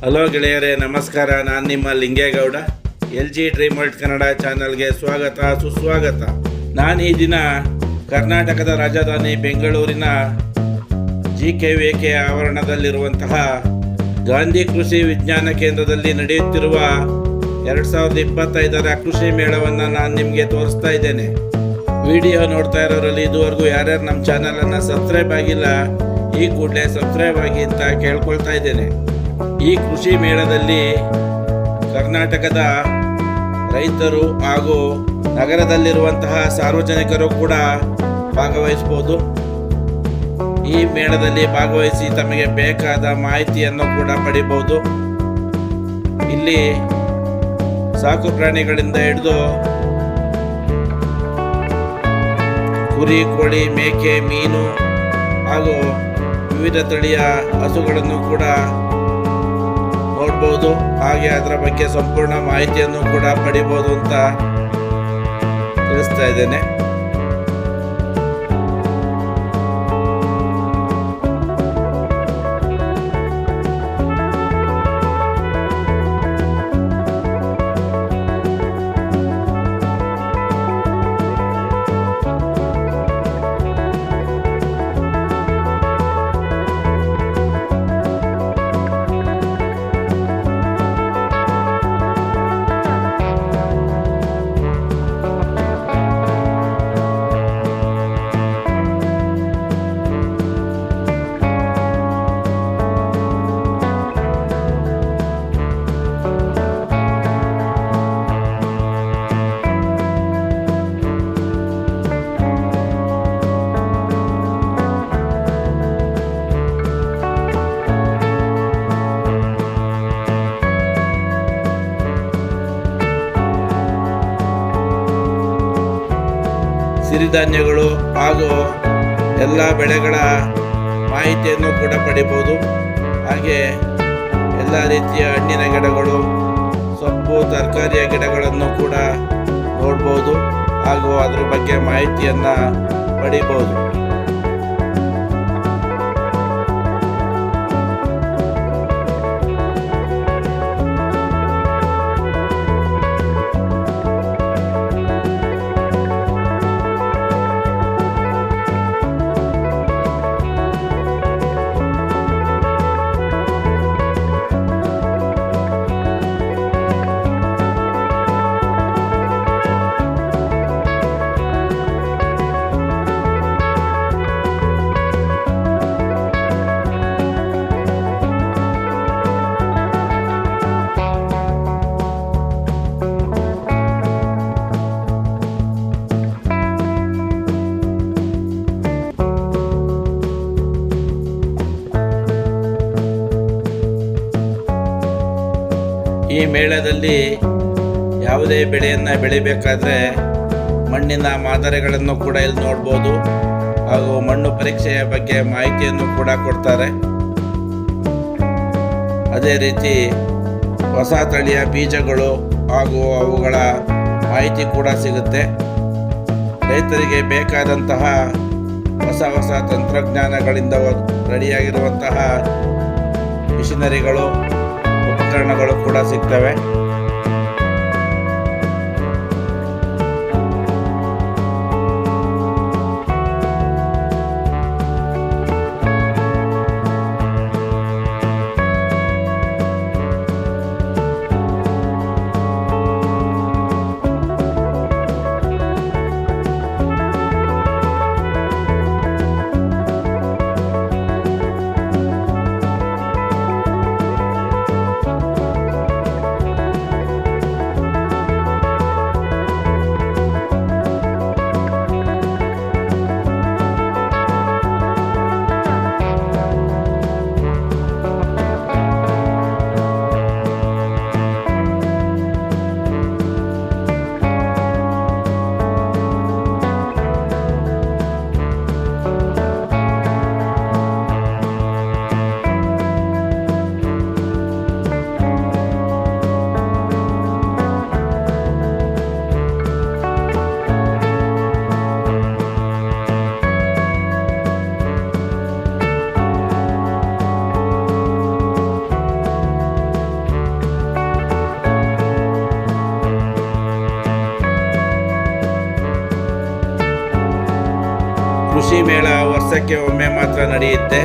Hello ಗೆಳೆಯರೇ, ನಮಸ್ಕಾರ. ನಾನು ನಿಮ್ಮ Lingegowda. LG dream world Kannada ಚಾನಲ್ಗೆ ಸ್ವಾಗತ, ಸುಸ್ವಾಗತ. ನಾನು ಈ ದಿನ ಕರ್ನಾಟಕದ ರಾಜಧಾನಿ ಬೆಂಗಳೂರಿನ GKVK ಆವರಣದಲ್ಲಿರುವಂತಹ ಗಾಂಧಿ ಕೃಷಿ ವಿಜ್ಞಾನ ಕೇಂದ್ರದಲ್ಲಿ ನಡೆಯುತ್ತಿರುವ 2025ರ ಕೃಷಿ ಮೇಳವನ್ನು ನಾನು ನಿಮಗೆ ತೋರಿಸ್ತಾ ಇದ್ದೇನೆ. ವಿಡಿಯೋ ನೋಡ್ತಾ ಇರೋರಲ್ಲಿ ಇದುವರೆಗೂ ಯಾರ್ಯಾರು ನಮ್ಮ ಚಾನಲನ್ನು ಸಬ್ಸ್ಕ್ರೈಬ್ ಆಗಿಲ್ಲ, ಈ ಕೂಡಲೇ ಸಬ್ಸ್ಕ್ರೈಬ್ ಆಗಿ ಅಂತ ಕೇಳ್ಕೊಳ್ತಾ ಇದ್ದೇನೆ. ಈ ಕೃಷಿ ಮೇಳದಲ್ಲಿ ಕರ್ನಾಟಕದ ರೈತರು ಹಾಗೂ ನಗರದಲ್ಲಿರುವಂತಹ ಸಾರ್ವಜನಿಕರು ಕೂಡ ಭಾಗವಹಿಸಬಹುದು. ಈ ಮೇಳದಲ್ಲಿ ಭಾಗವಹಿಸಿ ತಮಗೆ ಬೇಕಾದ ಮಾಹಿತಿಯನ್ನು ಕೂಡ ಪಡಿಬಹುದು. ಇಲ್ಲಿ ಸಾಕು ಪ್ರಾಣಿಗಳಿಂದ ಹಿಡಿದು ಕುರಿ, ಕೋಳಿ, ಮೇಕೆ, ಮೀನು ಹಾಗೂ ವಿವಿಧ ತಳಿಯ ಹಸುಗಳನ್ನು ಕೂಡ ನೋಡ್ಬೋದು. ಹಾಗೆ ಅದರ ಬಗ್ಗೆ ಸಂಪೂರ್ಣ ಮಾಹಿತಿಯನ್ನು ಕೂಡ ಪಡಿಬೋದು ಅಂತ ತಿಳಿಸ್ತಾ ಇದ್ದೇನೆ. ಸಿರಿಧಾನ್ಯಗಳು ಹಾಗೂ ಎಲ್ಲ ಬೆಳೆಗಳ ಮಾಹಿತಿಯನ್ನು ಕೂಡ ಪಡಿಬೋದು. ಹಾಗೆ ಎಲ್ಲ ರೀತಿಯ ಹಣ್ಣಿನ ಗಿಡಗಳು, ಸೊಪ್ಪು, ತರಕಾರಿಯ ಗಿಡಗಳನ್ನು ಕೂಡ ನೋಡ್ಬೋದು ಹಾಗೂ ಅದ್ರ ಬಗ್ಗೆ ಮಾಹಿತಿಯನ್ನು ಪಡಿಬೋದು. ಈ ಮೇಳದಲ್ಲಿ ಯಾವುದೇ ಬೆಳೆಯನ್ನು ಬೆಳಿಬೇಕಾದ್ರೆ ಮಣ್ಣಿನ ಮಾದರಿಗಳನ್ನು ಕೂಡ ಇಲ್ಲಿ ನೋಡ್ಬೋದು ಹಾಗೂ ಮಣ್ಣು ಪರೀಕ್ಷೆಯ ಬಗ್ಗೆ ಮಾಹಿತಿಯನ್ನು ಕೂಡ ಕೊಡ್ತಾರೆ. ಅದೇ ರೀತಿ ಹೊಸ ತಳಿಯ ಬೀಜಗಳು ಹಾಗೂ ಅವುಗಳ ಮಾಹಿತಿ ಕೂಡ ಸಿಗುತ್ತೆ. ರೈತರಿಗೆ ಬೇಕಾದಂತಹ ಹೊಸ ತಂತ್ರಜ್ಞಾನಗಳಿಂದ ರೆಡಿಯಾಗಿರುವಂತಹ ಮಿಷನರಿಗಳು, ಉಪಕರಣಗಳು ಕೂಡ ಸಿಗ್ತವೆ. ಕೃಷಿ ಮೇಳ ವರ್ಷಕ್ಕೆ ಒಮ್ಮೆ ಮಾತ್ರ ನಡೆಯುತ್ತೆ.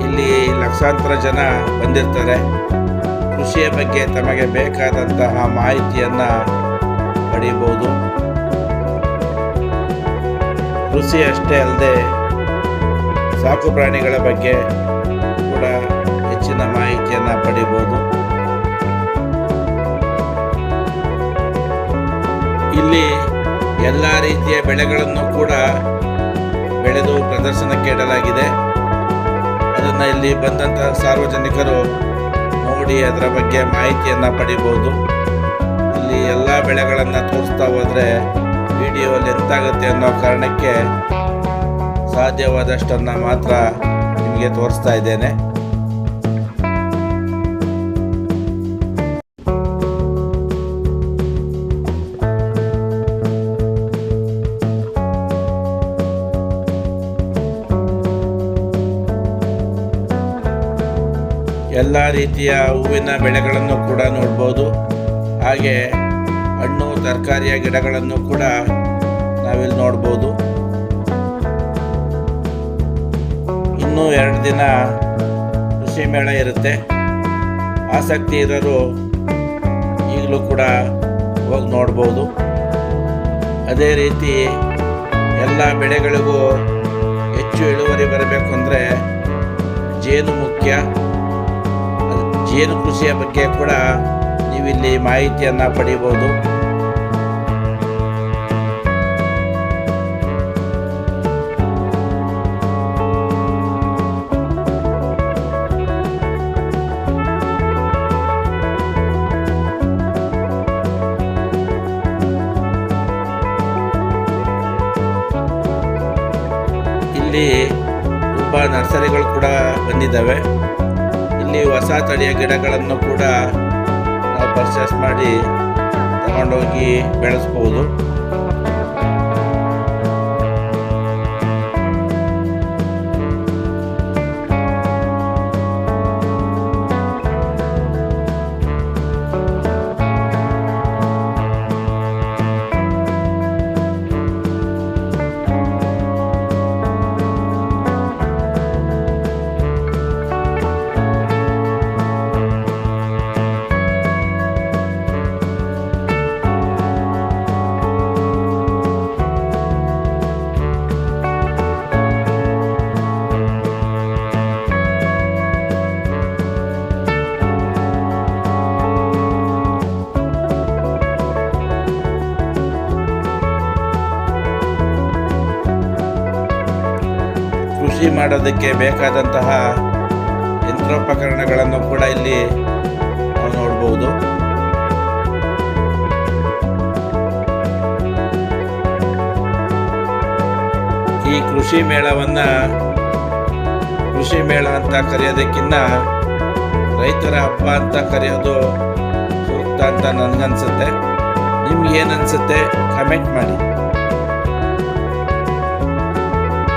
ಇಲ್ಲಿ ಲಕ್ಷಾಂತರ ಜನ ಬಂದಿರ್ತಾರೆ. ಕೃಷಿಯ ಬಗ್ಗೆ ತಮಗೆ ಬೇಕಾದಂತಹ ಮಾಹಿತಿಯನ್ನು ಪಡೆಯಬಹುದು. ಕೃಷಿ ಅಷ್ಟೇ ಅಲ್ಲದೆ ಸಾಕು ಪ್ರಾಣಿಗಳ ಬಗ್ಗೆ ಕೂಡ ಹೆಚ್ಚಿನ ಮಾಹಿತಿಯನ್ನು ಪಡೆಯಬಹುದು. ಇಲ್ಲಿ ಎಲ್ಲ ರೀತಿಯ ಬೆಳೆಗಳನ್ನು ಕೂಡ ಬೆಳೆದು ಪ್ರದರ್ಶನಕ್ಕೆ ಇಡಲಾಗಿದೆ. ಅದನ್ನು ಇಲ್ಲಿ ಬಂದಂತಹ ಸಾರ್ವಜನಿಕರು ನೋಡಿ ಅದರ ಬಗ್ಗೆ ಮಾಹಿತಿಯನ್ನು ಪಡಿಬೋದು. ಇಲ್ಲಿ ಎಲ್ಲ ಬೆಳೆಗಳನ್ನು ತೋರಿಸ್ತಾ ಹೋದರೆ ವಿಡಿಯೋ ಲೆಂತ್ ಆಗುತ್ತೆ ಅನ್ನೋ ಕಾರಣಕ್ಕೆ ಸಾಧ್ಯವಾದಷ್ಟನ್ನು ಮಾತ್ರ ನಿಮಗೆ ತೋರಿಸ್ತಾ ಇದ್ದೇನೆ. ಎಲ್ಲ ರೀತಿಯ ಹೂವಿನ ಬೆಳೆಗಳನ್ನು ಕೂಡ ನೋಡ್ಬೋದು. ಹಾಗೆ ಹಣ್ಣು ತರಕಾರಿಯ ಗಿಡಗಳನ್ನು ಕೂಡ ನಾವಿಲ್ಲಿ ನೋಡ್ಬೋದು. ಇನ್ನೂ 2 ದಿನ ಕೃಷಿ ಮೇಳ ಇರುತ್ತೆ. ಆಸಕ್ತಿ ಇರೋರು ಈಗಲೂ ಕೂಡ ಹೋಗಿ ನೋಡ್ಬೋದು. ಅದೇ ರೀತಿ ಎಲ್ಲ ಬೆಳೆಗಳಿಗೂ ಹೆಚ್ಚು ಇಳುವರಿ ಬರಬೇಕು ಅಂದರೆ ಜೇನು ಮುಖ್ಯ. ಜೇನು ಕೃಷಿಯ ಬಗ್ಗೆ ಕೂಡ ನೀವಿಲ್ಲಿ ಮಾಹಿತಿಯನ್ನು ಪಡೆಯಬಹುದು. ಇಲ್ಲಿ ತುಂಬ ನರ್ಸರಿಗಳು ಕೂಡ ಬಂದಿದ್ದಾವೆ. ಇಲ್ಲಿ ಹೊಸ ತಳಿಯ ಗಿಡಗಳನ್ನು ಕೂಡ ನಾವು ಪರ್ಚೇಸ್ ಮಾಡಿ ತಗೊಂಡೋಗಿ ಬೆಳೆಸ್ಬೋದು. ಕೃಷಿ ಮಾಡೋದಕ್ಕೆ ಬೇಕಾದಂತಹ ಯಂತ್ರೋಪಕರಣಗಳನ್ನು ಕೂಡ ಇಲ್ಲಿ ನಾವು ನೋಡ್ಬೋದು. ಈ ಕೃಷಿ ಮೇಳವನ್ನು ಕೃಷಿ ಮೇಳ ಅಂತ ಕರೆಯೋದಕ್ಕಿಂತ ರೈತರ ಹಬ್ಬ ಅಂತ ಕರೆಯೋದು ಸೂಕ್ತ ಅಂತ ನನಗನ್ಸುತ್ತೆ. ನಿಮ್ಗೆ ಏನನ್ಸುತ್ತೆ ಕಮೆಂಟ್ ಮಾಡಿ.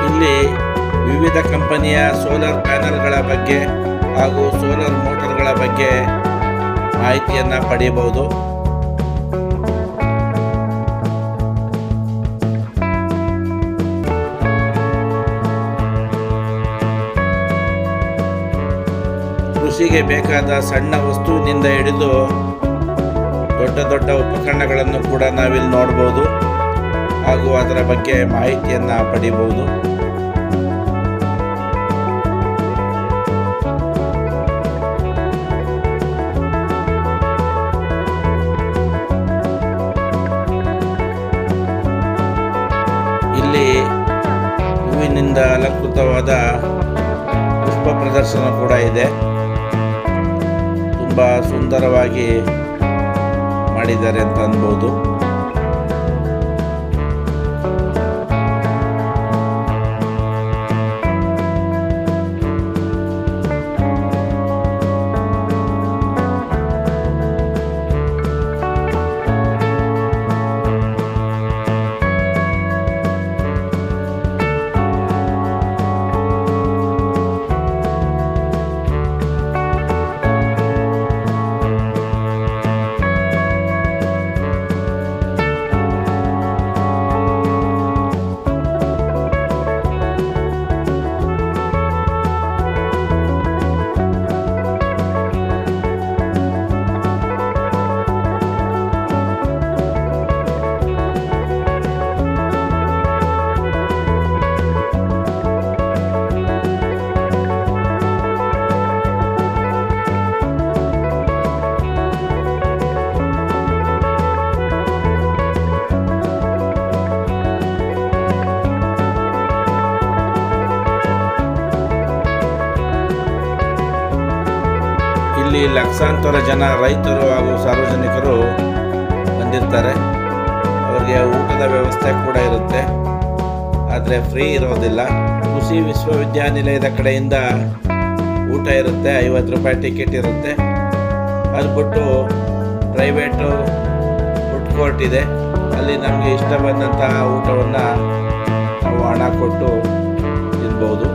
ಇಲ್ಲಿ ವಿವಿಧ ಕಂಪನಿಯ ಸೋಲಾರ್ ಪ್ಯಾನಲ್ಗಳ ಬಗ್ಗೆ ಹಾಗೂ ಸೋಲಾರ್ ಮೋಟಾರ್ಗಳ ಬಗ್ಗೆ ಮಾಹಿತಿಯನ್ನು ಪಡೆಯಬಹುದು. ಕೃಷಿಗೆ ಬೇಕಾದ ಸಣ್ಣ ವಸ್ತುವಿನಿಂದ ಹಿಡಿದು ದೊಡ್ಡ ದೊಡ್ಡ ಉಪಕರಣಗಳನ್ನು ಕೂಡ ನಾವಿಲ್ಲಿ ನೋಡ್ಬೋದು ಹಾಗೂ ಅದರ ಬಗ್ಗೆ ಮಾಹಿತಿಯನ್ನು ಪಡೆಯಬಹುದು. ಇಲ್ಲಿ ಹೂವಿನಿಂದ ಅಲಂಕೃತವಾದ ಪುಷ್ಪ ಪ್ರದರ್ಶನ ಕೂಡ ಇದೆ. ತುಂಬ ಸುಂದರವಾಗಿ ಮಾಡಿದ್ದಾರೆ ಅಂತ ಅನ್ಬೋದು. ಇಲ್ಲಿ ಲಕ್ಷಾಂತರ ಜನ ರೈತರು ಹಾಗೂ ಸಾರ್ವಜನಿಕರು ಬಂದಿರ್ತಾರೆ. ಅವರಿಗೆ ಊಟದ ವ್ಯವಸ್ಥೆ ಕೂಡ ಇರುತ್ತೆ, ಆದರೆ ಫ್ರೀ ಇರೋದಿಲ್ಲ. ಕೃಷಿ ವಿಶ್ವವಿದ್ಯಾನಿಲಯದ ಕಡೆಯಿಂದ ಊಟ ಇರುತ್ತೆ, 50 ರೂಪಾಯಿ ಟಿಕೆಟ್ ಇರುತ್ತೆ. ಅದು ಬಿಟ್ಟು ಪ್ರೈವೇಟು ಫುಡ್ ಕೋರ್ಟ್ ಇದೆ, ಅಲ್ಲಿ ನಮಗೆ ಇಷ್ಟ ಬಂದಂತಹ ಊಟವನ್ನು ನಾವು ಹಣ ಕೊಟ್ಟು ತಿನ್ಬೋದು.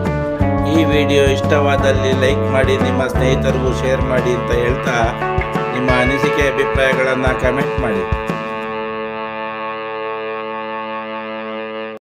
ಈ ವಿಡಿಯೋ ಇಷ್ಟವಾದಲ್ಲಿ ಲೈಕ್ ಮಾಡಿ, ನಿಮ್ಮ ಸ್ನೇಹಿತರಿಗೂ ಶೇರ್ ಮಾಡಿ ಅಂತ ಹೇಳ್ತಾ ನಿಮ್ಮ ಅನಿಸಿಕೆ ಅಭಿಪ್ರಾಯಗಳನ್ನು ಕಮೆಂಟ್ ಮಾಡಿ.